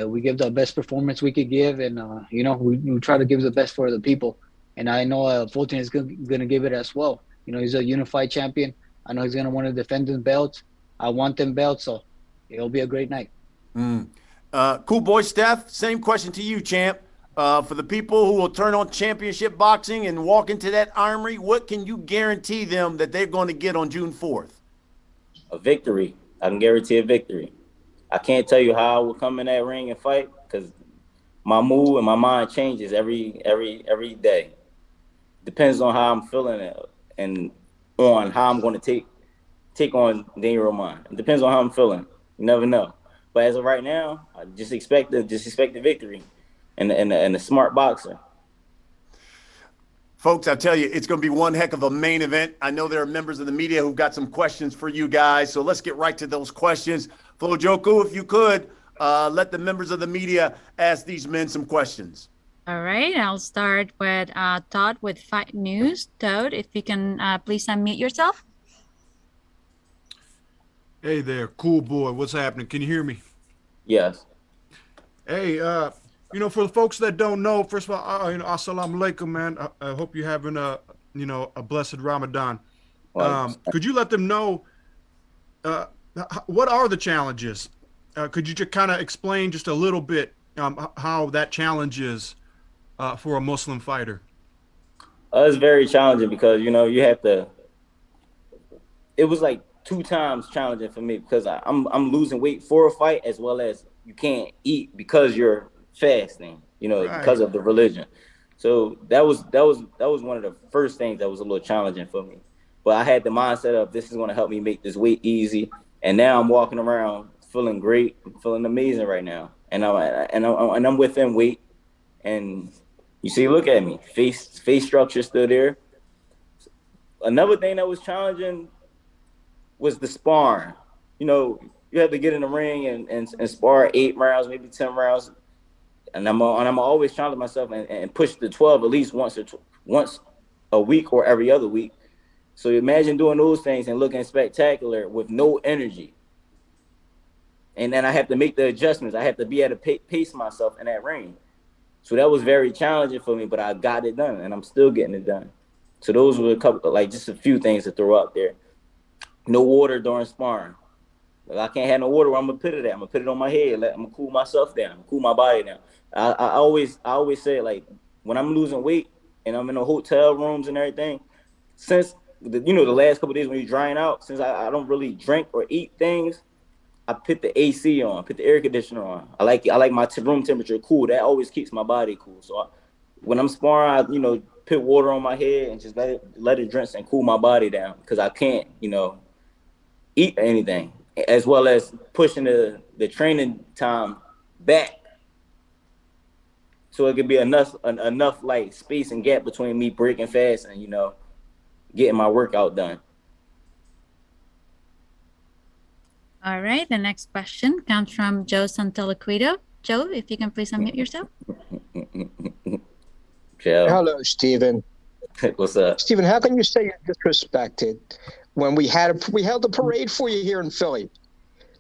we give the best performance we could give, and we try to give the best for the people. And I know Fulton is going to give it as well. He's a unified champion. I know he's going to want to defend his belts. I want them belts, so it'll be a great night. Cool boy, Steph. Same question to you, champ. For the people who will turn on championship boxing and walk into that armory, what can you guarantee them that they're going to get on June 4th? A victory. I can guarantee a victory. I can't tell you how I will come in that ring and fight because my mood and my mind changes every day. Depends on how I'm feeling and on how I'm going to take on Danny Román. It depends on how I'm feeling. You never know. But as of right now, I just expect the victory and a smart boxer. Folks, I tell you, it's going to be one heck of a main event. I know there are members of the media who've got some questions for you guys, so let's get right to those questions. Flojoku, if you could, let the members of the media ask these men some questions. All right, I'll start with Todd with Fight News. Todd, if you can please unmute yourself. Hey there, cool boy. What's happening? Can you hear me? Yes. Hey, for the folks that don't know, first of all, assalamu alaikum, man. I hope you're having a blessed Ramadan. Could you let them know what are the challenges? Could you just kind of explain just a little bit how that challenge is for a Muslim fighter? It's very challenging because you have to. It was like 2 times challenging for me because I'm losing weight for a fight as well as you can't eat because you're fasting, right, because of the religion. So that was one of the first things that was a little challenging for me. But I had the mindset of this is going to help me make this weight easy, and now I'm walking around feeling great, feeling amazing right now, and I'm within weight, and you see, look at me, face structure still there. Another thing that was challenging was the sparring. You have to get in the ring and spar 8 rounds, maybe 10 rounds. And I'm always challenging myself and push the 12 at least once a week or every other week. So imagine doing those things and looking spectacular with no energy. And then I have to make the adjustments. I have to be able to pace myself in that range. So that was very challenging for me, but I got it done, and I'm still getting it done. So those were a couple, like just a few things to throw out there. No water during sparring. Like, I can't have no water where I'm gonna put it at. I'm gonna put it on my head. I'm gonna cool myself down, cool my body down. I always say, like, when I'm losing weight and I'm in the hotel rooms and everything, since the last couple of days when you're drying out, since I don't really drink or eat things, I put the AC on, put the air conditioner on. I like my room temperature cool. That always keeps my body cool. So when I'm sparring, I put water on my head and just let it drench and cool my body down, because I can't eat anything, as well as pushing the training time back, so it could be enough like space and gap between me breaking fast and getting my workout done. All right. The next question comes from Joe Santeliquido. Joe, if you can please unmute yourself. Joe. Hello, Stephen. What's up? Stephen, how can you say you're disrespected when we held a parade for you here in Philly?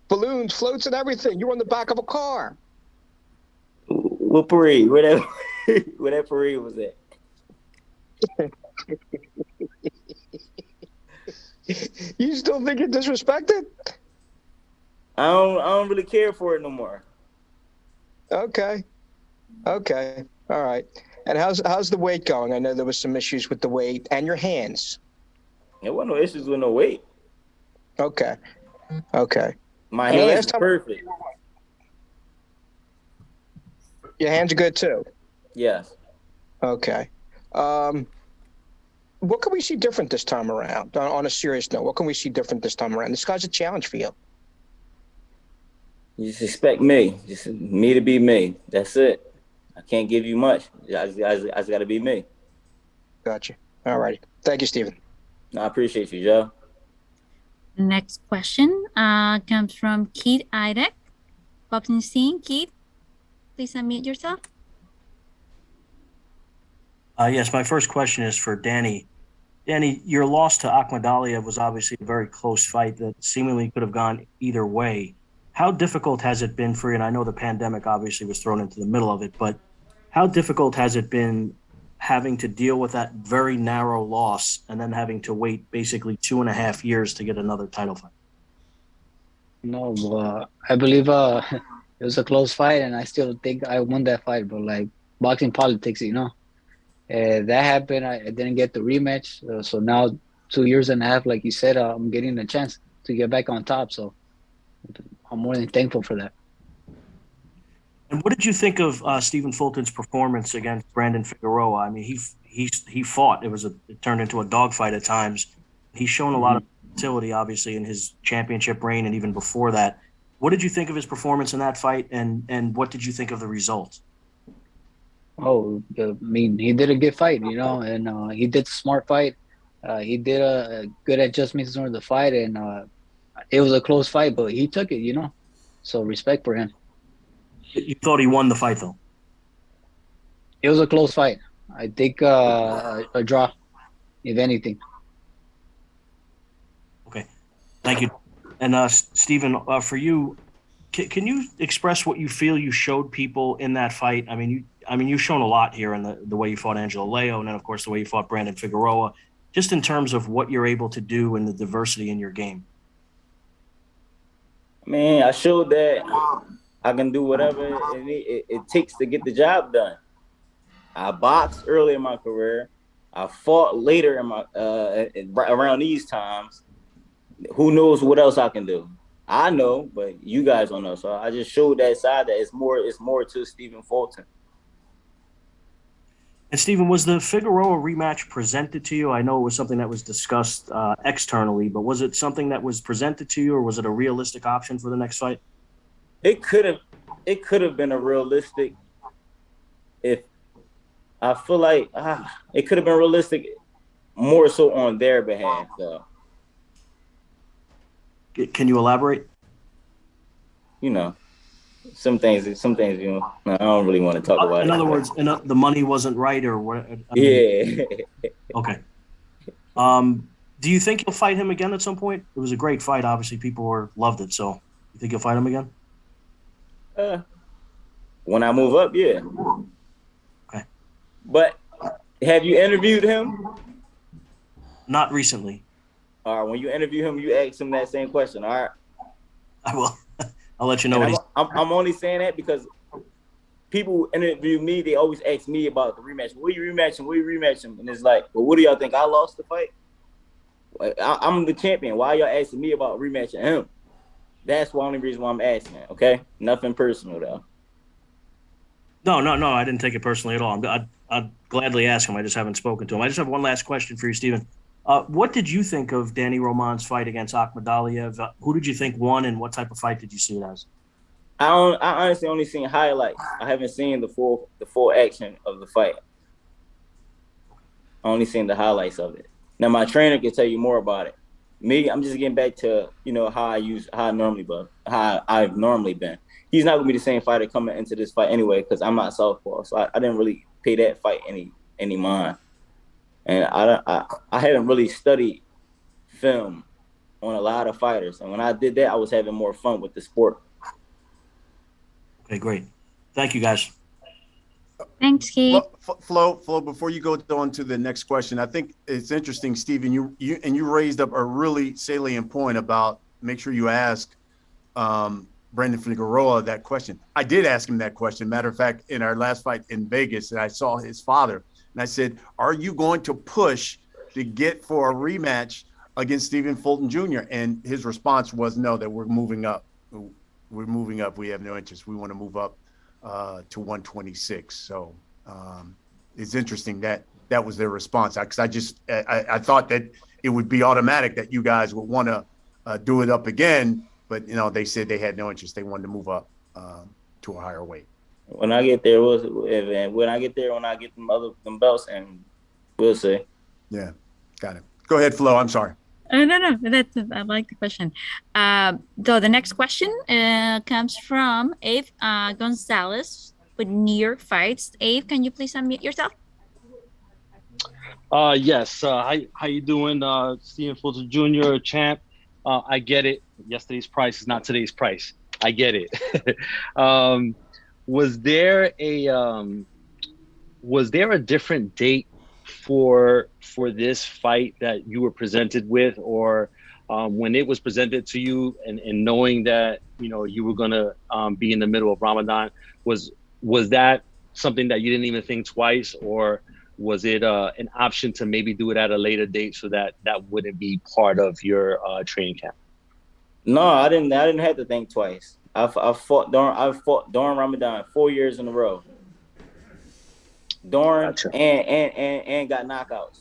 Balloons, floats, and everything. You were on the back of a car. What parade? Where that parade was at? You still think you're disrespected? I don't really care for it no more. Okay. All right. And how's the weight going? I know there was some issues with the weight and your hands. There wasn't no issues with no weight. Okay. My hands are perfect. Your hands are good too? Yes. Okay. What can we see different this time around? On a serious note, what can we see different this time around? This guy's a challenge for you. You just expect me. Just me to be me. That's it. I can't give you much. I just got to be me. Gotcha. All righty. Thank you, Stephen. No, I appreciate you, Joe. Next question comes from Keith Idek. Boxing Scene. Keith, please unmute yourself. Yes, my first question is for Danny. Danny, your loss to Ahmadalia was obviously a very close fight that seemingly could have gone either way. How difficult has it been for you? And I know the pandemic obviously was thrown into the middle of it, but how difficult has it been having to deal with that very narrow loss and then having to wait basically 2.5 years to get another title fight? No, I believe it was a close fight, and I still think I won that fight. But like boxing politics, that happened. I didn't get the rematch, so now 2.5 years, like you said, I'm getting a chance to get back on top. So I'm more than thankful for that. And what did you think of Stephen Fulton's performance against Brandon Figueroa? I mean, he fought. It turned into a dogfight at times. He's shown a lot of utility, obviously, in his championship reign and even before that. What did you think of his performance in that fight, and what did you think of the results? Oh, I mean, he did a good fight, and he did a smart fight. He did a good adjustments during the fight, and it was a close fight, but he took it, So respect for him. You thought he won the fight, though? It was a close fight. I think a draw, if anything. Okay, thank you. And Stephen, for you, can you express what you feel you showed people in that fight? I mean, you've shown a lot here in the way you fought Angelo Leo, and then of course the way you fought Brandon Figueroa. Just in terms of what you're able to do and the diversity in your game. Man, I showed that I can do whatever it takes to get the job done. I boxed early in my career. I fought later in my around these times. Who knows what else I can do? I know, but you guys don't know. So I just showed that side that it's more to Stephen Fulton. And Stephen, was the Figueroa rematch presented to you? I know it was something that was discussed externally, but was it something that was presented to you, or was it a realistic option for the next fight? It could have been a realistic. If I feel like it could have been realistic, more so on their behalf, though. Can you elaborate? Some things, I don't really want to talk about it. In other words, the money wasn't right, or what? Yeah. Okay. Do you think you'll fight him again at some point? It was a great fight. Obviously, people loved it. So, you think you'll fight him again? When I move up, yeah. Okay. But have you interviewed him? Not recently. All right. When you interview him, you ask him that same question. All right. I will. I'll let you know what he's. I'm only saying that because people interview me. They always ask me about the rematch. Will you rematch him? Will you rematch him? And it's like, well, what do y'all think? I lost the fight. I'm the champion. Why y'all asking me about rematching him? That's the only reason why I'm asking. Okay, nothing personal though. No. I didn't take it personally at all. I'd gladly ask him. I just haven't spoken to him. I just have one last question for you, Steven. What did you think of Danny Román's fight against Ahmadalia? Who did you think won, and what type of fight did you see it as? I honestly only seen highlights. I haven't seen the full action of the fight. I only seen the highlights of it. Now my trainer can tell you more about it. Me, I'm just getting back to how I've normally been. He's not gonna be the same fighter coming into this fight anyway, because I'm not southpaw, so I didn't really pay that fight any mind. And I haven't really studied film on a lot of fighters, and when I did that, I was having more fun with the sport. Okay, great. Thank you, guys. Thanks, Keith. Flo, before you go on to the next question, I think it's interesting, Steven, you raised up a really salient point about make sure you ask Brandon Figueroa that question. I did ask him that question. Matter of fact, in our last fight in Vegas, and I saw his father, and I said, are you going to push to get for a rematch against Stephen Fulton Jr.? And his response was no, that we're moving up. We're moving up. We have no interest. We want to move up to 126. So it's interesting that was their response. Because I thought that it would be automatic that you guys would want to do it up again, but they said they had no interest. They wanted to move up to a higher weight. When I get there, when I get them belts, and we'll see. Yeah, got it. Go ahead, Flo. I'm sorry. No. I like the question. So the next question comes from Abe Gonzalez with New York Fights. Abe, can you please unmute yourself? Yes. How you doing, Stephen Fulton Jr., champ? I get it. Yesterday's price is not today's price. I get it. Was there a different date for this fight that you were presented with, or when it was presented to you, and knowing that you were gonna be in the middle of Ramadan, was that something that you didn't even think twice, or was it an option to maybe do it at a later date so that wouldn't be part of your training camp? No, I didn't have to think twice. I fought during Ramadan 4 years in a row. Gotcha. and got knockouts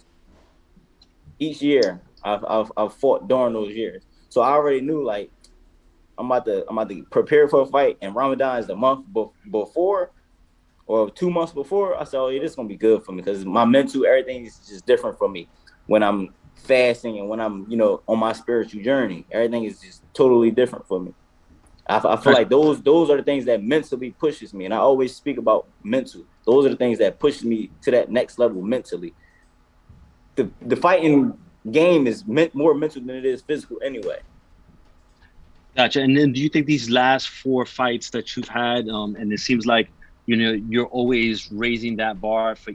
each year. I've fought during those years, so I already knew like I'm about to prepare for a fight, and Ramadan is the month before or 2 months before. I said, oh, yeah, this is gonna be good for me because my mental, everything is just different for me when I'm fasting and when I'm on my spiritual journey. Everything is just totally different for me. I feel like those are the things that mentally pushes me, and I always speak about mental. Those are the things that push me to that next level mentally. The fighting game is more mental than it is physical anyway. Gotcha. And then do you think these last 4 fights that you've had, and it seems like you're always raising that bar for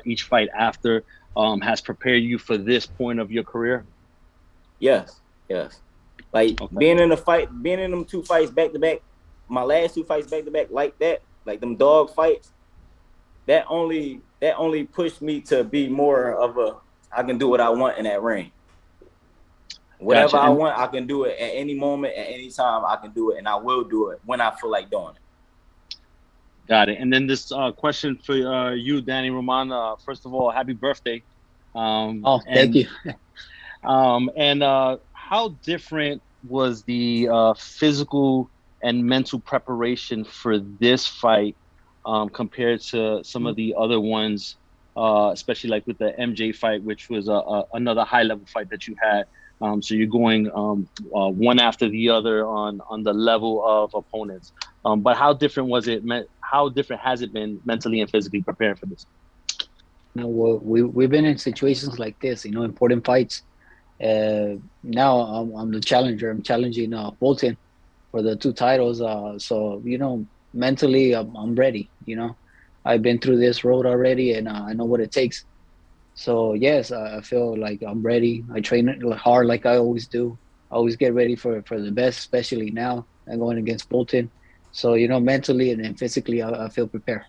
each fight after, has prepared you for this point of your career? Yes. Like being in them 2 fights back to back, my last 2 fights back to back like that, like them dog fights, that only pushed me to be more of I can do what I want in that ring. Whatever I want, I can do it at any moment, at any time. I can do it, and I will do it when I feel like doing it. Got it. And then this question for you, Danny Román. First of all, happy birthday. Thank you. How different was the physical and mental preparation for this fight compared to some of the other ones, especially like with the MJ fight, which was another high-level fight that you had? So you're going one after the other on the level of opponents. But how different was it? How different has it been mentally and physically preparing for this? Well, we've been in situations like this, important fights. Now I'm the challenger. I'm challenging Fulton, the 2 titles. So mentally, I'm ready. I've been through this road already, and I know what it takes. So yes, I feel like I'm ready. I train hard like I always do. I always get ready for the best, especially now I'm going against Fulton. So mentally and then physically, I feel prepared.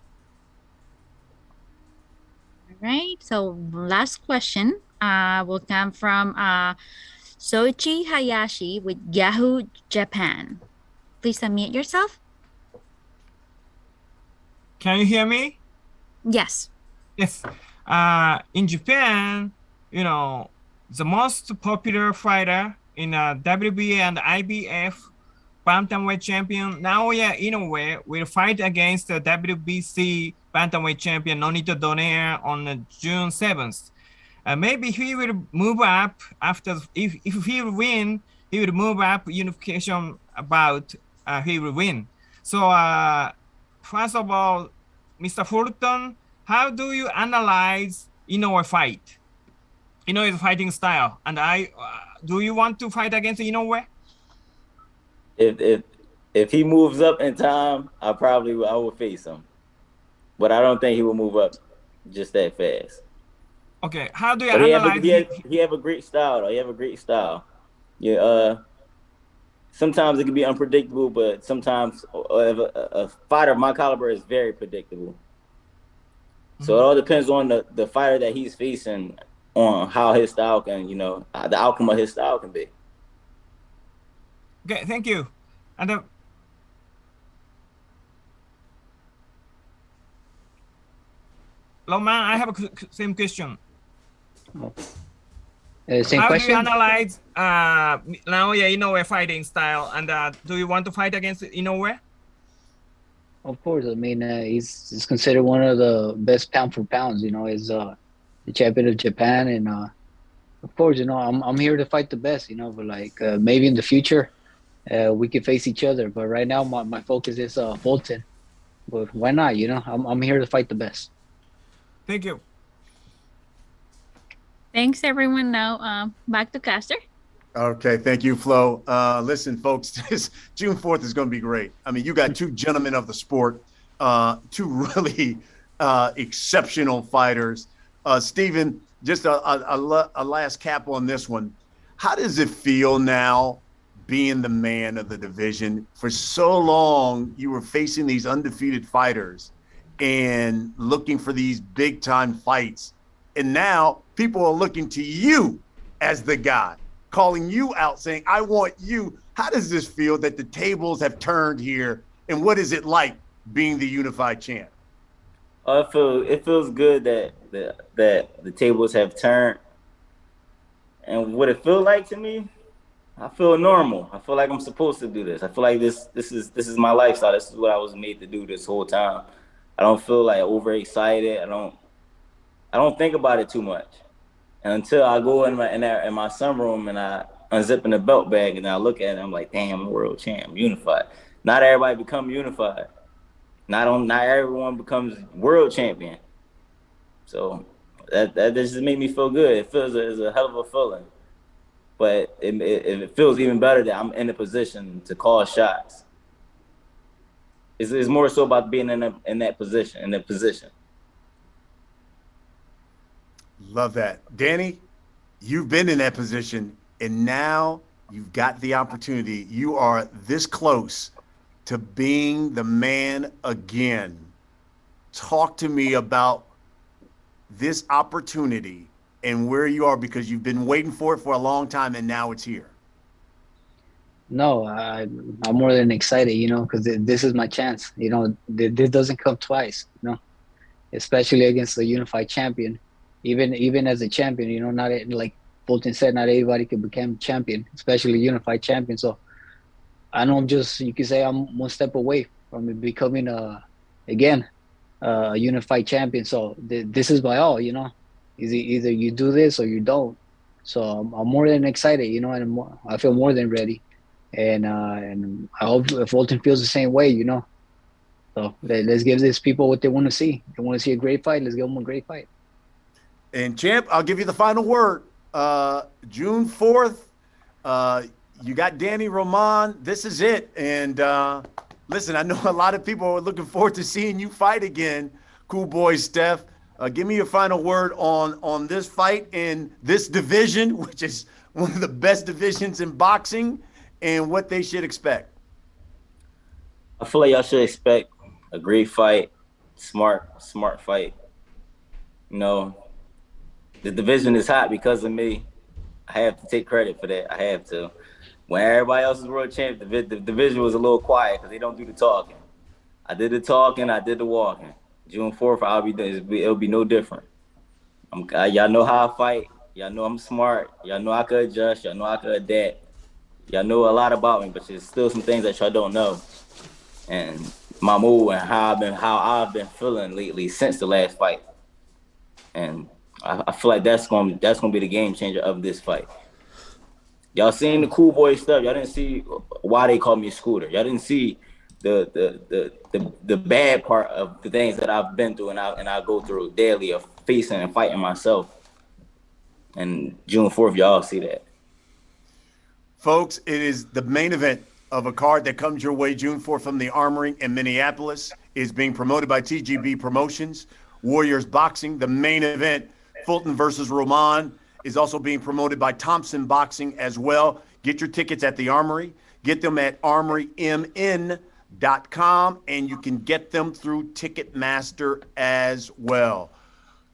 All right. So last question will come from Soichi Hayashi with Yahoo Japan. Please unmute yourself. Can you hear me? Yes. Yes. In Japan, the most popular fighter in WBA and IBF Bantamweight champion Naoya Inoue will fight against the WBC Bantamweight champion Nonito Donaire on June 7th. Maybe he will move up after, if he will win, he will move up unification bout, he will win. So first of all, Mr. Fulton, how do you analyze Inoue fight? Inoue's fighting style, and do you want to fight against Inoue? If he moves up in time, I will face him, but I don't think he will move up just that fast. Okay, how do you analyze? He have a great style, though. He have a great style. Yeah. Sometimes it can be unpredictable, but sometimes a fighter of my caliber is very predictable. So it all depends on the fighter that he's facing, on how his style can, the outcome of his style can be. Okay, thank you. And Román, I have a same question. Same how question? Do you analyze Naoya Inoue fighting style, and do you want to fight against Inoue? Of course. I mean, he's considered one of the best pound for pounds. He's the champion of Japan, and of course, I'm here to fight the best. But like maybe in the future, we could face each other. But right now, my focus is Fulton. But why not? I'm here to fight the best. Thank you. Thanks, everyone. Now, back to Caster. Okay, thank you, Flo. Listen, folks, this June 4th is going to be great. I mean, you got 2 gentlemen of the sport, 2 really exceptional fighters. Steven, just a last cap on this one. How does it feel now being the man of the division? For so long, you were facing these undefeated fighters and looking for these big-time fights. And now people are looking to you as the guy, calling you out, saying, I want you. How does this feel that the tables have turned here? And what is it like being the unified champ? It feels good that the tables have turned. And what it feels like to me, I feel normal. I feel like I'm supposed to do this. I feel like this is my lifestyle. This is what I was made to do this whole time. I don't feel like overexcited. I don't think about it too much. And until I go in my sunroom and I unzipping the belt bag and I look at it, I'm like, damn, I'm world champ, unified. Not everybody become unified. Not everyone becomes world champion. So that just made me feel good. It feels it's a hell of a feeling. But it feels even better that I'm in a position to call shots. It's more so about being in that position. Love that. Danny, you've been in that position, and now you've got the opportunity. You are this close to being the man again. Talk to me about this opportunity and where you are, because you've been waiting for it for a long time, and now it's here. No, I'm more than excited, because this is my chance. This doesn't come twice, especially against the unified champion. Even as a champion, not like Fulton said, not everybody can become champion, especially unified champion. So I know you could say I'm one step away from becoming again a unified champion. So this is my all, Either you do this or you don't. So I'm more than excited, and I feel more than ready. And I hope Fulton feels the same way, So let's give these people what they want to see. If they want to see a great fight, let's give them a great fight. And champ, I'll give you the final word. June 4th, you got Danny Román. This is it. And listen, I know a lot of people are looking forward to seeing you fight again. Cool boy, Steph. Give me your final word on this fight in this division, which is one of the best divisions in boxing, and what they should expect. I feel like y'all should expect a great fight, smart fight. You know, the division is hot because of me. I have to take credit for that. I have to. When everybody else is world champ, the division was a little quiet because they don't do the talking. I did the talking, I did the walking. June 4th, it'll be no different. Y'all know how I fight. Y'all know I'm smart. Y'all know I could adjust. Y'all know I could adapt. Y'all know a lot about me, but there's still some things that y'all don't know. And my mood and how I've been feeling lately since the last fight. And I feel like that's gonna be the game changer of this fight. Y'all seen the cool boy stuff. Y'all didn't see why they call me Scooter. Y'all didn't see the bad part of the things that I've been through and I go through daily of facing and fighting myself. And June 4th, y'all see that. Folks, it is the main event of a card that comes your way June 4th from the Armory in Minneapolis. Is being promoted by TGB Promotions. Warriors Boxing, the main event, Fulton versus Román, is also being promoted by Thompson Boxing as well. Get your tickets at the Armory. Get them at armorymn.com, and you can get them through Ticketmaster as well.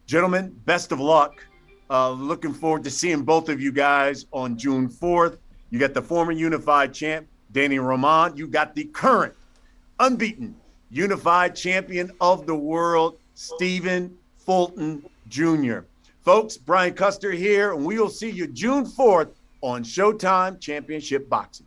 Gentlemen, best of luck. Looking forward to seeing both of you guys on June 4th. You got the former unified champ, Danny Román. You got the current, unbeaten, unified champion of the world, Stephen Fulton Jr. Folks, Brian Custer here, and we will see you June 4th on Showtime Championship Boxing.